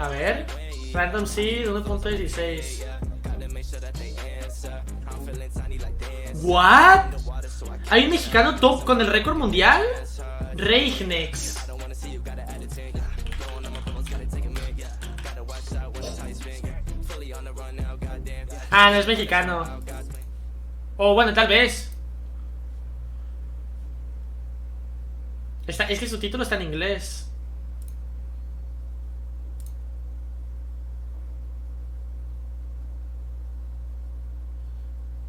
A ver. Random Seed 1.16. ¿What? ¿Hay un mexicano top con el récord mundial? Reignex. Ah, no es mexicano. O bueno, tal vez. Es que su título está en inglés.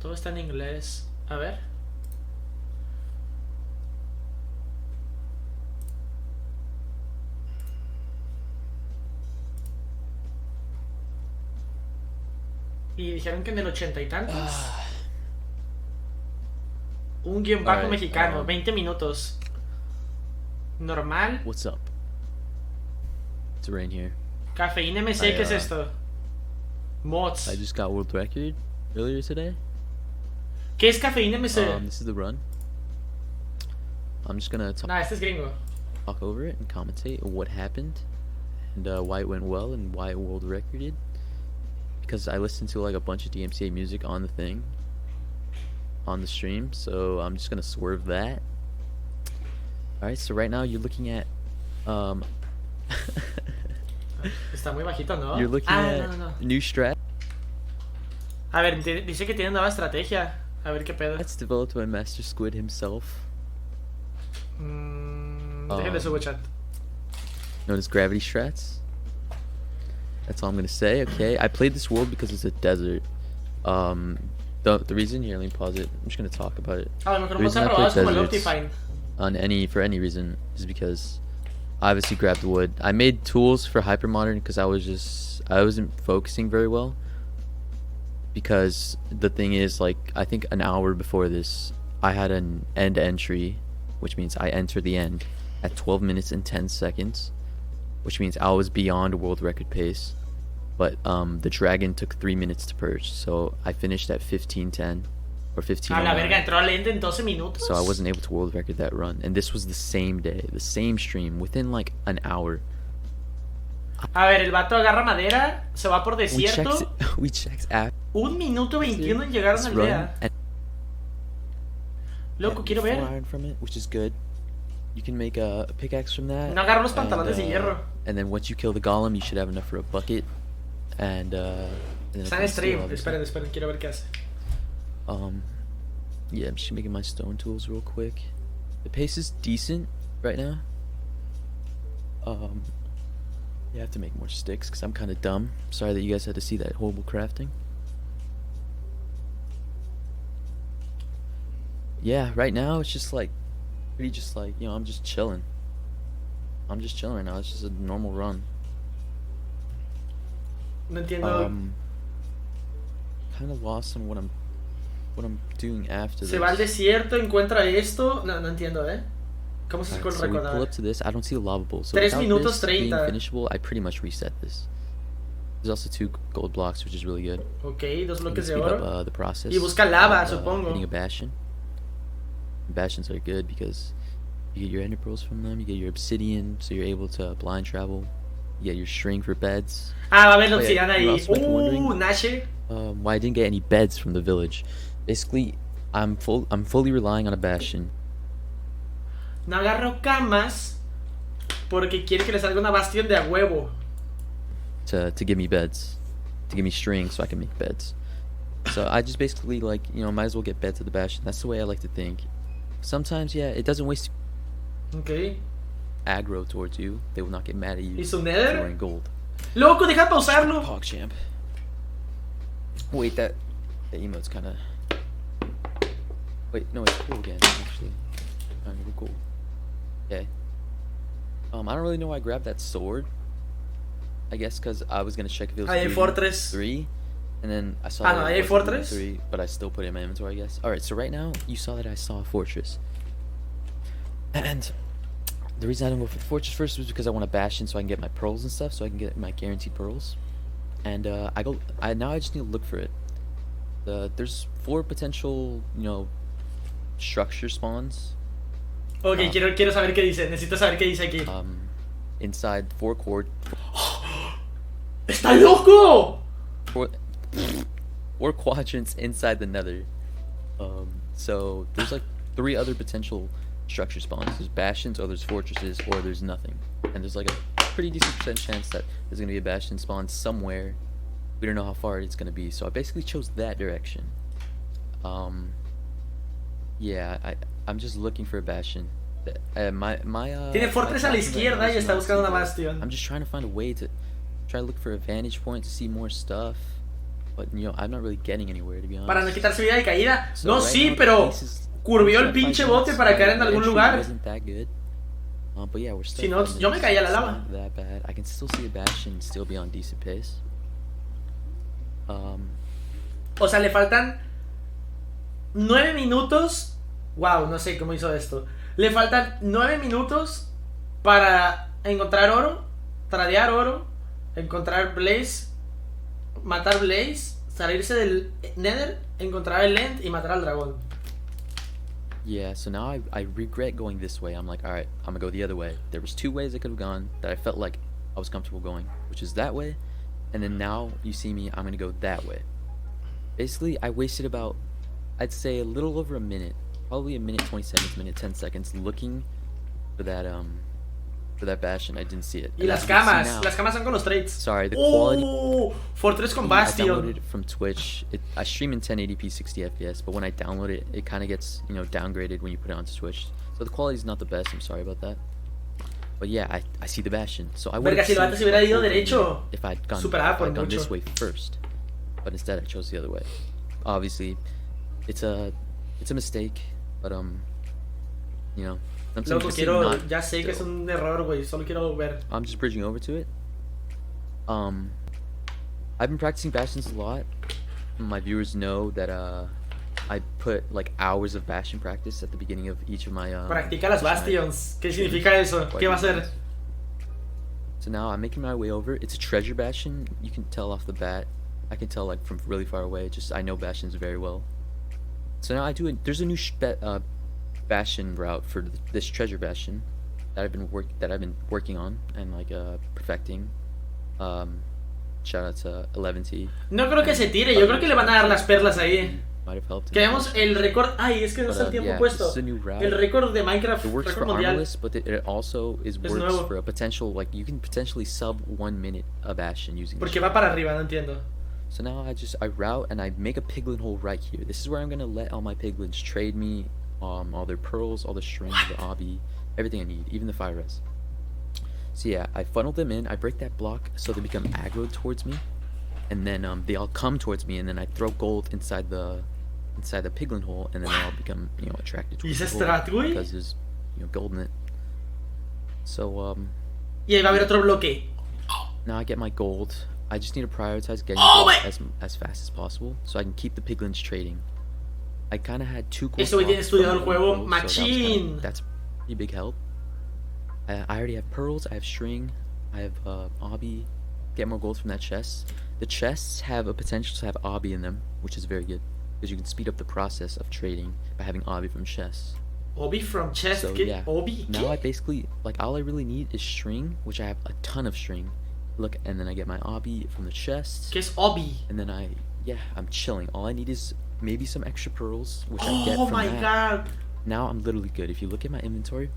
Todo está en inglés. A ver. Y dijeron que en el 80 y tantos. Un guión bajo mexicano, 20 minutos. Normal. What's up? It's Rain here. Cafeína MC, ¿qué es esto? Mods. I just got world record earlier today. ¿Qué es Cafeína MC? This is the run. I'm just gonna Nah, este es gringo. talk over it and commentate on what happened and why it went well and why it world recorded. Because I listened to like a bunch of DMCA music on the thing, on the stream, so I'm just gonna swerve that. Alright, so right now you're looking at Está muy bajito, ¿no? you're looking at new strat. A ver, dice que tiene nueva estrategia. A ver qué pedo. That's developed by Master Squid himself. Déjenle subo chat. Known as gravity strats. That's all I'm gonna say. Okay, I played this world because it's a desert. The reason here, let me pause it. I'm just gonna talk about it. A lo mejor The no se reason ha I probado played como el deserts Optifine. for any reason is because I obviously grabbed wood. I made tools for hypermodern because I wasn't focusing very well. Because the thing is, like, I think an hour before this, I had an end entry, which means I entered the end at 12 minutes and 10 seconds, which means I was beyond world record pace. But the dragon took 3 minutes to purge, so I finished at 15:10 or 15:09. A la verga, entró al end en 12 minutos. So I wasn't able to world record that run, and this was the same day, the same stream, within like an hour. A ver, el vato agarra madera, se va por We desierto. checked app. 1 minuto 21 en llegar a una aldea. Loco, quiero ver. Iron from it, which is good. You can make a pickaxe from that. No agarro los pantalones de hierro. And then once you kill the golem, you should have enough for a bucket. And then Está en stream. Esperen, quiero ver qué hace. Yeah, I'm just making my stone tools real quick. The pace is decent right now. Yeah, I have to make more sticks because I'm kind of dumb. Sorry that you guys had to see that horrible crafting. Yeah, right now it's just like, pretty just like, you know, I'm just chilling. I'm just chilling right now. It's just a normal run. No entiendo. Kind of lost on what I'm doing after Se this. va al desierto, encuentra esto. No entiendo, ¿Cómo se sacó el So we récord? pull up to this. I don't see a lava bowl. So 3 without minutos this being 30. finishable, I pretty much reset this. There's also 2 gold blocks, which is really good. Ok, 2 bloques de Speed oro. up the process. Y busca lava, of, supongo. Hitting a bastion. Bastions are good because you get your ender pearls from them. You get your obsidian, so you're able to blind travel. You get your string for beds. Ah, va a haber la Oh, yeah, obsidiana you're ahí. also wondering, Nache. why I didn't get any beds from the village. Basically, I'm fully relying on a bastion. No agarro camas porque quiere que le salga una bastión de a huevo. To give me beds, to give me string so I can make beds. So I just basically, like, you know, might as well get beds at the bastion. That's the way I like to think. Sometimes, yeah, it doesn't waste Ok. aggro towards you. They will not get mad at you ¿Y su for nether? wearing gold. Loco, deja pausarlo. PogChamp. Wait, that emote's kind of. Wait, no, it's cool again. Actually, we're cool. Okay. I don't really know why I grabbed that sword. I guess because I was gonna check if it was Ahí hay Fortress. 3, and then I saw. Ah, that no, it ahí hay wasn't Fortress. 3, but I still put it in my inventory, I guess. All right, so right now you saw that I saw a fortress, and the reason I didn't go for the fortress first was because I want a bastion so I can get my pearls and stuff, so I can get my guaranteed pearls. And now I just need to look for it. There's 4 potential, you know, structure spawns. Ok, quiero saber qué dice. Necesito saber qué dice aquí. Inside 4 cord. ¡Está loco! Four quadrants inside the nether. So there's like 3 other potential structure spawns. There's bastions, or there's fortresses, or there's nothing. And there's like a pretty decent % chance that there's gonna be a bastion spawn somewhere. We don't know how far it's gonna be, so I basically chose that direction. Yeah, I'm just looking for a bastion. Tiene fortress a la izquierda y está buscando una bastion. I'm just trying to find a way to try to look for a vantage point to see more stuff. But you know, I'm not really getting anywhere, to be honest. Para no quitarse vida de caída. So No, right sí, now, pero the pace is- curvió el pinche bote para caer en The algún entry lugar. wasn't that good. But yeah, we're still Si no, finding yo me this. caí a la It's lava. not that bad. I can still see a bastion and still be on decent pace. O sea, le faltan 9 minutos. Wow, no sé cómo hizo esto. Le faltan 9 minutos para encontrar oro, tradear oro, encontrar Blaze, matar Blaze, salirse del Nether, encontrar el End y matar al dragón. Yeah, so now I regret going this way. I'm like, alright, I'm gonna go the other way. There was 2 ways I could have gone that I felt like I was comfortable going, which is that way, and then now you see me, I'm gonna go that way. Basically, I wasted about, I'd say a little over a minute, probably a minute 20 seconds, minute 10 seconds looking for that bastion. I didn't see it. Y And las as you can see camas, now- las camas son con los trades. Sorry, the quality. Fortress con I Bastion. downloaded it from Twitch. I stream in 1080p 60 FPS, but when I download it, it kind of gets, you know, downgraded when you put it onto Twitch. So the quality's not the best. I'm sorry about that. But yeah, I see the bastion. So I would Verga, si el vato se hubiera ido derecho, if I'd gone, superaba if por I'd gone mucho. this way first. But instead I chose the other way. Obviously, it's a mistake, but you know, Loco, just quiero, not ya sé que es still. un error, güey. Solo quiero ver. I'm just bridging over to it. I've been practicing bastions a lot. My viewers know that I put like hours of bastion practice at the beginning of each of my Practica las bastions. ¿Qué significa eso? ¿Qué va a hacer? So now I'm making my way over. It's a treasure bastion. You can tell off the bat. I can tell like from really far away. Just I know bastions very well. So now there's a new bastion route for this treasure bastion that I've been working on and like perfecting. Shout out to 11T. No creo que se tire. Yo creo que le van a dar las perlas ahí. Might have helped. Que vemos el récord. Ay, es que no But, está el tiempo yeah, puesto. this is a new route. El récord de Minecraft, It works récord for mundial. armorless, but it also works nuevo. for a potential, like you can potentially sub 1 minute a bastion using this. Porque va para arriba, no entiendo. So now I route and I make a piglin hole right here. This is where I'm gonna let all my piglins trade me all their pearls, all the string, the obby, everything I need, even the fire res. So yeah, I funnel them in, I break that block so they become aggroed towards me, and then they all come towards me, and then I throw gold inside the piglin hole, and then they all become, you know, attracted ¿Y towards ese the hole strat, güey? because there's, you know, gold in it. So Y ahí va a haber otro bloque. now I get my gold. I just need to prioritize getting Oh, gold my- as fast as possible so I can keep the piglins trading. I kind of had 2 gold. Este güey tiene blocks from estudiado el one juego gold, machín. that's pretty big help. I already have pearls, I have string, I have obby. Get more gold from that chest. The chests have a potential to have obby in them, which is very good because you can speed up the process of trading by having obby from chests. Obi from chest. So ¿Qué? yeah, Obi. now I ¿Qué? basically, like, all I really need is string, which I have a ton of string. Look, and then I get my obby from the chest, ¿Qué es Obi? and then I'm chilling. All I need is maybe some extra pearls, which I get Oh from my that. god. Now I'm literally good. If you look at my inventory,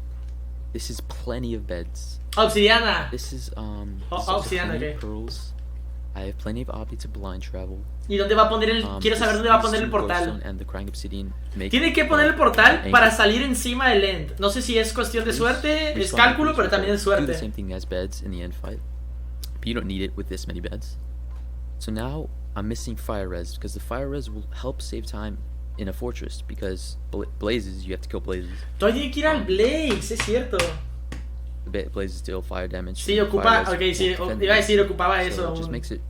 this is plenty of beds. Obsidiana. This is this obsidiana, plenty okay. of pearls. I have plenty of obby to blind travel. ¿Y dónde va a poner el? Quiero saber dónde va a poner el portal. And the crying obsidian make, Tiene que poner el portal anchor. para salir encima del end. No sé si es cuestión de suerte, es cálculo, pero también es Do the suerte. same thing as beds in the end fight. But you don't need it with this many beds. So now I'm missing fire res because the fire res will help save time in a fortress because blazes, you have to kill blazes. Todavía tiene que ir al Blaze, es cierto. Blazes deal fire damage. Sí, and ocupa, fire res ok, sí, will defend iba a decir, against ocupaba it. eso So it just aún. makes it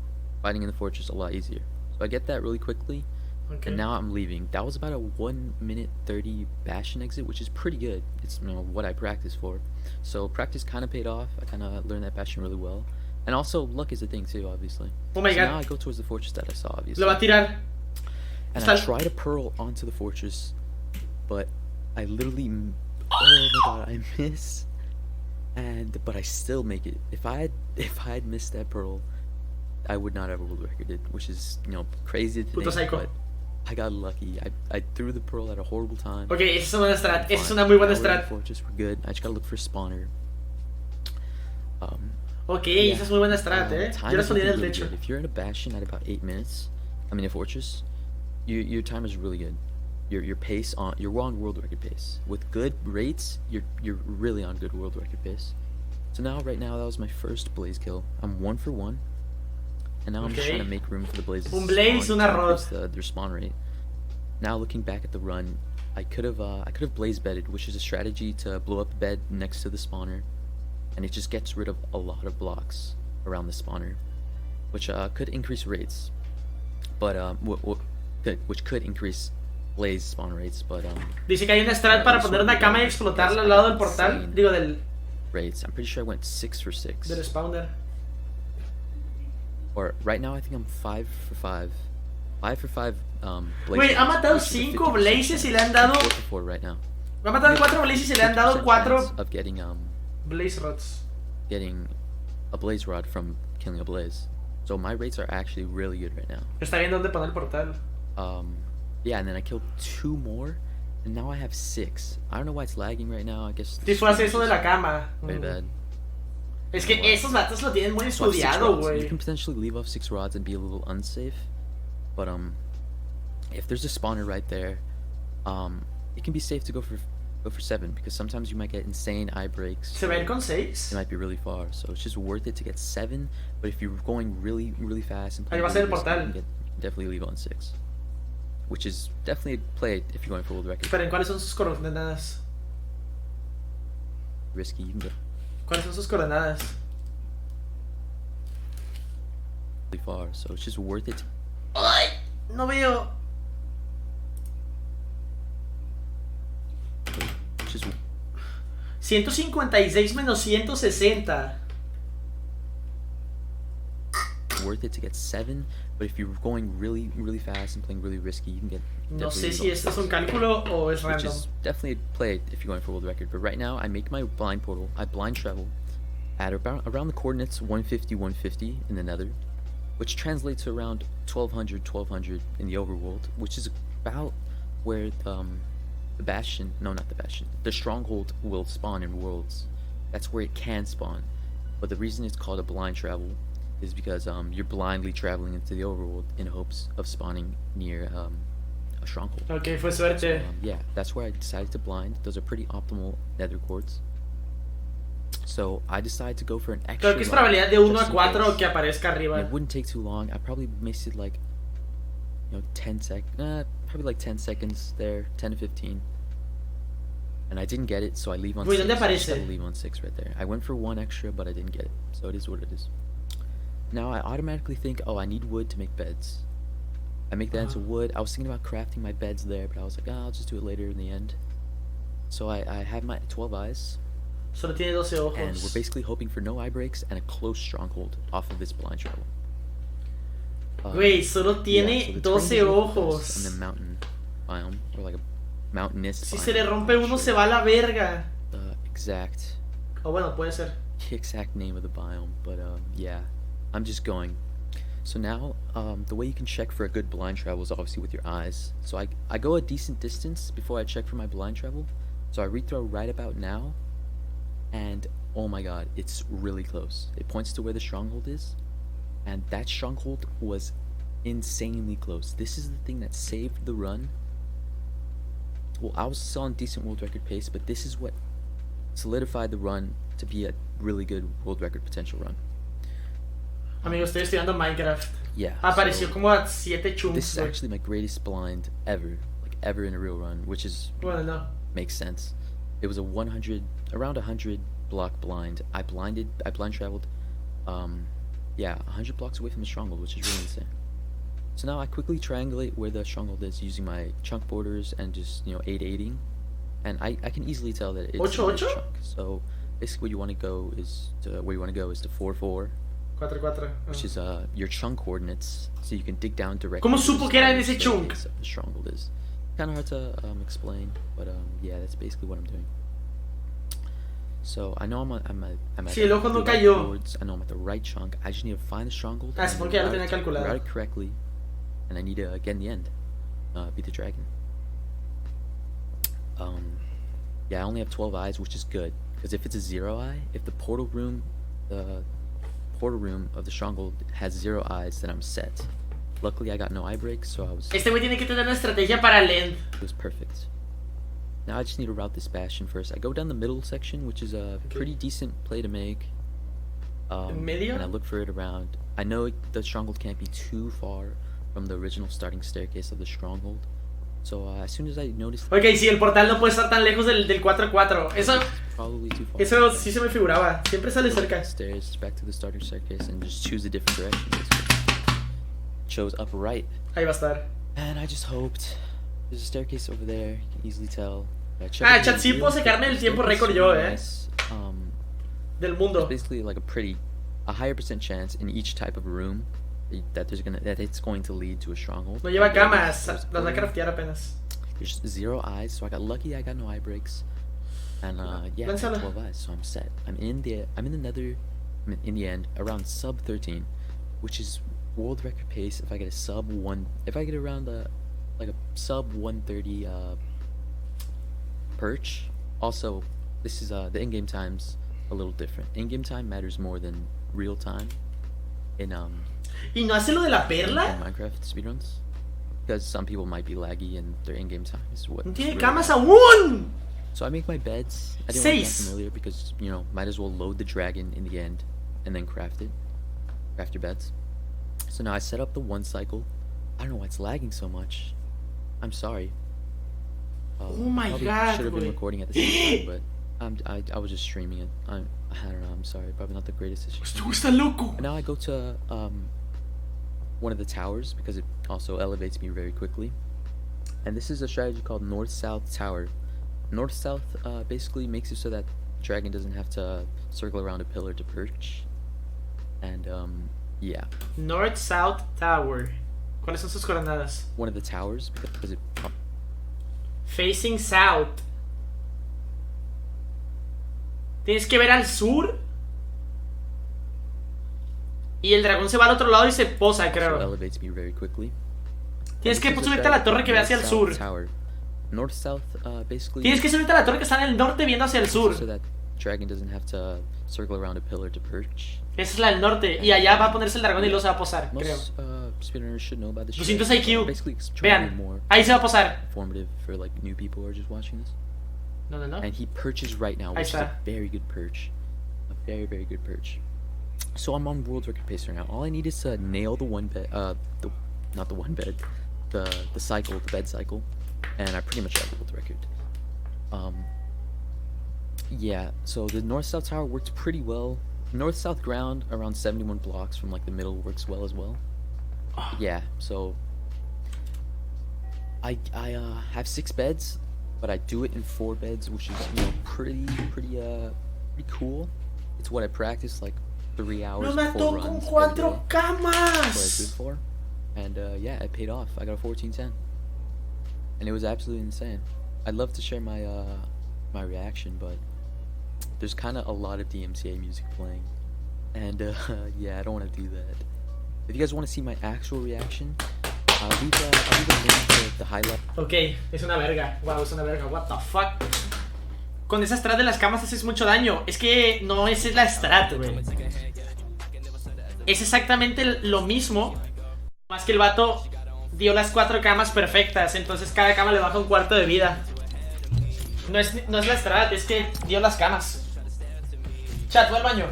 fighting in the fortress a lot easier. So I get that really quickly. Okay. And now I'm leaving. That was about a 1 minute 30 bastion exit, which is pretty good. It's, you know, what I practiced for. So practice kind of paid off. I kind of learned that bastion really well. And also luck is a thing too, obviously. Oh my so god. now I go towards the fortress that I saw, obviously. Lo va a tirar. And Está- I try to pearl onto the fortress, but I literally, oh my god, I miss. But I still make it. If I had missed that pearl, I would not have a world record, which is, you know, crazy to Puto think, psycho. but I got lucky. I threw the pearl at a horrible time. Ok, esa es una buena strat. Esa es Fine. una muy buena Now we're in strat. Fortress, we're good. I just gotta look for a spawner. Ok, Yeah. esa es muy buena strat, Time Yo la is ponía en el looking really techo. good. If you're in a bastion at about 8 minutes, I mean a fortress, your time is really good. Your pace you're on world record pace. With good rates, you're really on good world record pace. So right now that was my first blaze kill. I'm 1 for 1. And now I'm just Okay. trying to make room for the blazes. Un to blaze, spawn una to increase rod. their spawn rate. Now looking back at the run, I could have blaze bedded, which is a strategy to blow up a bed next to the spawner, and it just gets rid of a lot of blocks around the spawner, which could increase rates, but which could increase blaze spawn rates, but Dice que hay una strat para poner una cama y explotarla al lado del portal. Digo, del rates. I'm pretty sure I went 6 for 6. spawner. Or right now I think I'm 5 for 5. 5 for 5 blazes. Güey, ha matado which is a 5 50% blazes y le han dado. 4 for 4 right now. Ha matado 4 blazes y le han dado 4 chance of getting blaze rods. getting a blaze rod from killing a blaze. So my rates are actually really good right now. Está viendo dónde poner el portal. Yeah, and then I killed 2 more, and now I have 6. I don't know why it's lagging right now. I guess Sí, fue hacer eso de la cama. very bad. Es que esos vatos lo tienen muy So I have 6 estudiado, rods. You güey. can potentially leave off 6 rods and be a little unsafe, but if there's a spawner right there, it can be safe to go for 7, because sometimes you might get insane eye breaks. Se va a ir con 6. It might be really far, so it's just worth it to get 7. But if you're going really, really fast and Ahí va a playing ser el really risky, portal. you can definitely leave on 6, which is definitely a play if you're going for world record. Esperen, ¿cuáles son sus coordenadas? Risky, you can go ¿Cuáles son sus coordenadas? really far, so it's just worth it. ¡Ay! No veo. Just 156 menos 160. worth it to get 7, but if you're going really, really fast and playing really risky, you can get No sé definitely si results. esto es un cálculo o es Which random. is definitely a play if you're going for world record. But right now, I make my blind portal. I blind travel at around the coordinates 150, 150 in the nether, which translates to around 1200, 1200 in the overworld, which is about where the bastion, no, not the bastion, the stronghold will spawn in worlds. That's where it can spawn. But the reason it's called a blind travel is because you're blindly traveling into the overworld in hopes of spawning near a stronghold. Ok, fue suerte. Yeah, that's where I decided to blind. Those are pretty optimal nether quartz. So I decided to go for an extra. Creo que es light, probabilidad de 1 just a in 4 case. que aparezca And arriba. it wouldn't take too long. I probably missed it like, 10 probably like 10 seconds there, 10 to 15. And I didn't get it, so I leave on Güey, 6. ¿dónde I just aparece? gotta leave on 6 right there. I went for 1 extra, but I didn't get it. So it is what it is. Now I automatically think, oh, I need wood to make beds. I make that into wood. I was thinking about crafting my beds there, but I was like, I'll just do it later in the end. So I have my 12 eyes, Solo tiene 12 ojos. and we're basically hoping for no eye breaks and a close stronghold off of this blind travel. Güey, solo tiene so the 12 terrain is really close ojos. on the mountain biome, or like a mountainous Si biome. se le rompe I'm not uno, sure se va a la verga. the O bueno, puede ser. exact name of the biome, but yeah, I'm just going. So now, the way you can check for a good blind travel is obviously with your eyes. So I go a decent distance before I check for my blind travel. So I rethrow right about now, and oh my god, it's really close. It points to where the stronghold is, and that stronghold was insanely close. This is the thing that saved the run. Well, I was still on decent world record pace, but this is what solidified the run to be a really good world record potential run. Amigo, estoy estudiando Minecraft. Yeah. Apareció so como a 7 this chunks, is güey. actually my greatest blind ever, like ever in a real run, which is Bueno, no. makes sense. It was a around 100 block blind. I blind traveled, 100 blocks away from the stronghold, which is really insane. So now I quickly triangulate where the stronghold is using my chunk borders and just 8-8ing, and I can easily tell that it's Ocho, a nice ocho? chunk. So basically, what you want to go is to 4-4, 4-4. which is your chunk coordinates, so you can dig down directly. ¿Cómo to supo the que era en spawning ese chunk? staircase of the stronghold is. Kind of hard to explain, but yeah, that's basically what I'm doing. So I know I'm at Sí, el ojo the no right cayó. chords. I know I'm at the right chunk. I just need to find the stronghold. Ah, supongo que ya lo tenía calculado. Route it correctly, and I need to get in the end, beat the dragon. Yeah, I only have 12 eyes, which is good because if it's a 0 eye, if the portal room of the stronghold has 0 eyes, then I'm set. Luckily, I got no eye breaks, so I was. Este güey tiene que tener una estrategia para Lend. It was perfect. Now I just need to route this bastion first. I go down the middle section, which is a pretty decent play to make. Medio? And I look for it around. I know the stronghold can't be too far from the original starting staircase of the stronghold. So as soon as I noticed. Ok, sí, el portal no puede estar tan lejos del 4-4. Eso sí se me figuraba. Siempre sale cerca. Stairs back to the starting staircase and just choose a different direction. Basically. Chose up right. Ahí va a estar. And I just hoped. There's a staircase over there. You can easily tell. Chat, sí puedo sacarme el tiempo récord yo, del mundo. It's basically like a higher percent chance in each type of room that it's going to lead to a stronghold. No lleva camas, las va a craftear apenas. There's 0 eyes, so I got lucky. I got no eye breaks, and yeah, I got 12 eyes, so I'm set. I'm in the end around sub 13, which is world record pace. If I get a sub 1, if I get around like a sub 130 perch. Also, this is the in-game time's a little different. In-game time matters more than real time in ¿Y no hace lo de la perla? in Minecraft speedruns, because some people might be laggy and their in-game time is what. No tiene camas aún. So I make my beds. I didn't want to craft them earlier because, you know, might as well load the dragon in the end and then craft it. Craft your beds. So now I set up the 1 cycle. I don't know why it's lagging so much. I'm sorry. Oh my probably god, should have been recording at the same time, but I was just streaming it. I don't know, I'm sorry, probably not the greatest issue. Loco. Now I go to one of the towers because it also elevates me very quickly. And this is a strategy called North-South Tower. North-South basically makes it so that dragon doesn't have to circle around a pillar to perch. And yeah. North-South Tower. ¿Cuáles son sus coordenadas? One of the towers because it Facing south. Tienes que ver al sur. Y el dragón se va al otro lado y se posa, creo. elevates me very quickly. Tienes que subirte a la torre que ve hacia el sur. North-South, basically. Tienes que subirte a la torre que está en el norte viendo hacia el sur. So that dragon doesn't have to circle around a pillar to perch. Esa es la del norte. Y allá va a ponerse el dragón y luego se va a posar, creo. Speedrunners should know about this. 200 IQ. Basically, Vean, ahí se va a posar. Informative for like new people who are just watching this. No. And he perches right now, which is a very good perch. A very, very good perch. So I'm on world record pace right now. All I need is to nail the not the one bed, the cycle, the bed cycle, and I pretty much have world record. Yeah, so the north-south tower worked pretty well. North-south ground around 71 blocks from like the middle works well as well. Yeah, so I have 6 beds, but I do it in 4 beds, which is, you know, pretty cool. It's what I practice like 3 hours. No mató con 4 camas. That's what I did for, and yeah, it paid off. I got a 1410, and it was absolutely insane. I'd love to share my my reaction, but there's kind of a lot of DMCA music playing, and yeah, I don't want to do that. If you guys want to see my actual reaction, I'll leave a link to the highlight. Ok, es una verga. Wow, es una verga. What the fuck. Con esa strat de las camas haces mucho daño. Es que no, esa es la strat, güey. Es exactamente lo mismo, más que el vato dio las 4 camas perfectas. Entonces cada cama le baja un cuarto de vida. No es la strat, es que dio las camas. Chat, voy al baño.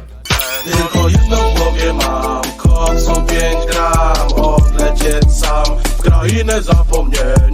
Tylko jedno w głowie mam, koksą 5 gram, odlecieć sam w krainę zapomnienia.